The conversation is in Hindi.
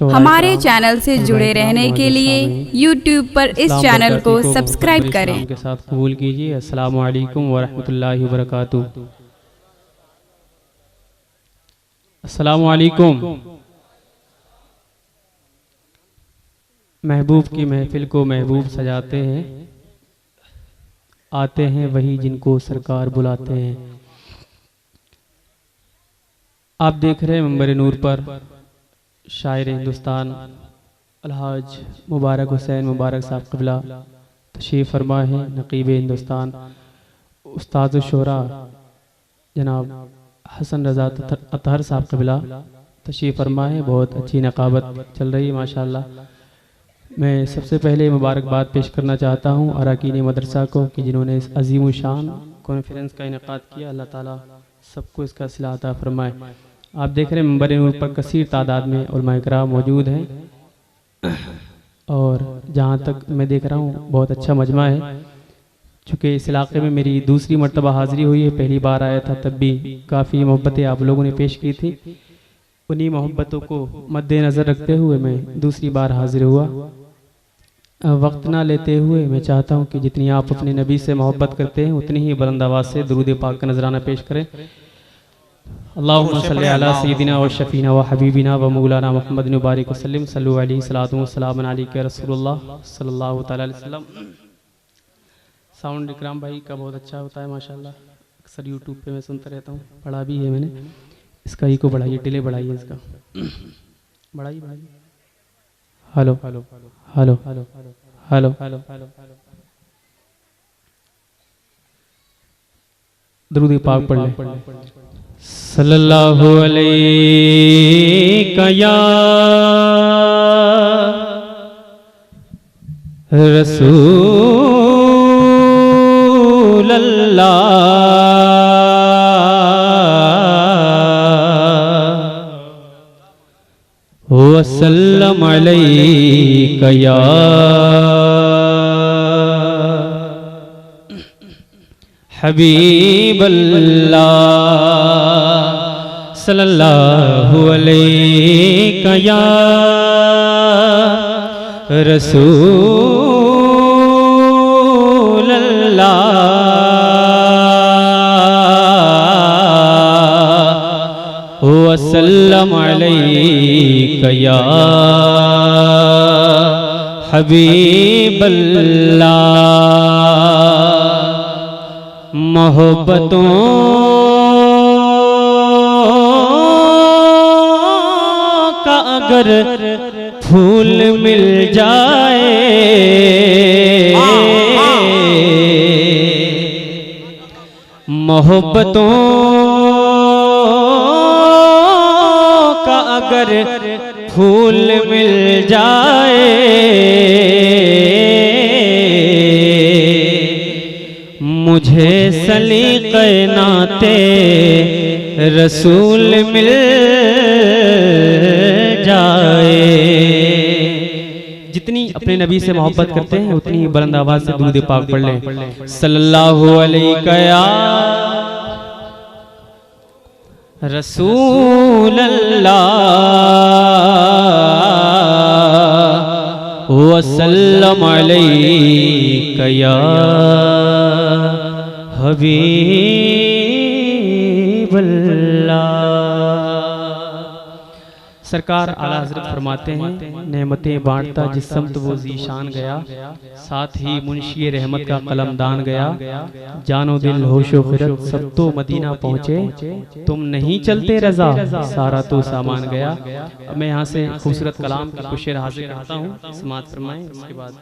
हमारे चैनल से जुड़े रहने के लिए YouTube पर इस चैनल को सब्सक्राइब करें के साथ कबूल कीजिए। अस्सलामु अलैकुम व रहमतुल्लाहि व बरकातुहू। अस्सलामु अलैकुम। महबूब की महफिल को महबूब सजाते हैं, आते हैं वही जिनको सरकार बुलाते हैं। आप देख रहे हैं मंबर नूर पर शायर हिंदुस्तान अलहाज मुबारक हुसैन मुबारक साहब क़िबला तशरीफ़ फरमा है। नक़ीब हिंदुस्तान उस्ताद शोरा जनाब हसन रज़ा अतहर साहब क़िबला तशरीफ़ फरमा है। बहुत अच्छी नक़ाबत चल रही है माशाअल्लाह। मैं सबसे पहले मुबारकबाद पेश करना चाहता हूँ अरकान मदरसा को कि जिन्होंने इस अजीम शान कॉन्फ्रेंस का इनेकाद किया। अल्लाह ताला सबको इसका सिला अता फरमाए। आप देख रहे हैं मंबर नूर पर कसीर तादाद में उलमाए किराम मौजूद हैं और जहाँ तक मैं देख रहा हूँ बहुत अच्छा मजमा है। चूँकि इस इलाके में मेरी दूसरी मरतबा हाज़िरी हुई है, पहली बार आया था तब भी काफ़ी मोहब्बतें आप लोगों ने पेश की थी। उन्हीं मोहब्बतों को मद्देनज़र रखते हुए मैं दूसरी बार हाजिर हुआ। वक्त ना लेते हुए मैं चाहता हूँ कि जितनी आप अपने नबी से मोहब्बत करते हैं उतनी ही बुलंद आवाज़ से दुरूद पाक का नजराना पेश करें। अल्लाहुम्मा सल्ली अला सय्यिदिना व शफीना व हबीबिना व मौलाना मुहम्मद मुबारक वसल्लम सल्लु अलैहि सलातु व सलाम अलैका रसूलुल्लाह सल्लल्लाहु तआला अलैहि वसल्लम। साउंड इकराम भाई का बहुत अच्छा होता है माशाल्लाह। अक्सर यूट्यूब पे मैं सुनता रहता हूँ, पढ़ा भी है मैंने। इसका ही को बढ़ाइए, डिले बढ़ाइए इसका, बढ़ाइए बढ़ाइए। Hello hello hello hello hello दुरूद पाक पढ़ ले। सल्लल्लाहु अलैका या रसूल अल्लाह वसल्लम अलैका या हबीब अल्लाह सल्लल्लाहु अलैका या रसूल अल्लाह वसल्लम अलैका या हबीब अल्लाह। मोहब्बतों का अगर फूल मिल जाए, मोहब्बतों का अगर फूल मिल जाए, मुझे सलीक़े नाते रसूल मिल जाए। जितनी अपने नबी से मोहब्बत करते हैं उतनी बुलंद आवाज से दुरूद पाक पढ़ लें। सल्लल्लाहु अलैका या रसूल अल्लाह वसल्लम अलैका या हबीब अल्लाह। सरकार आला हजरत फरमाते हैं, नेमतें बांटता जिस समत वो ज़ीशान गया, साथ ही मुंशी रहमत का कलमदान गया। जानो दिल होशो खिरत सब तो मदीना पहुँचे, तुम नहीं चलते रजा सारा तो सामान गया। मैं यहाँ से खूबसूरत कलाम का कुछ शेर हाजिर करता हूँ, समाअत फरमाएं। इसके बाद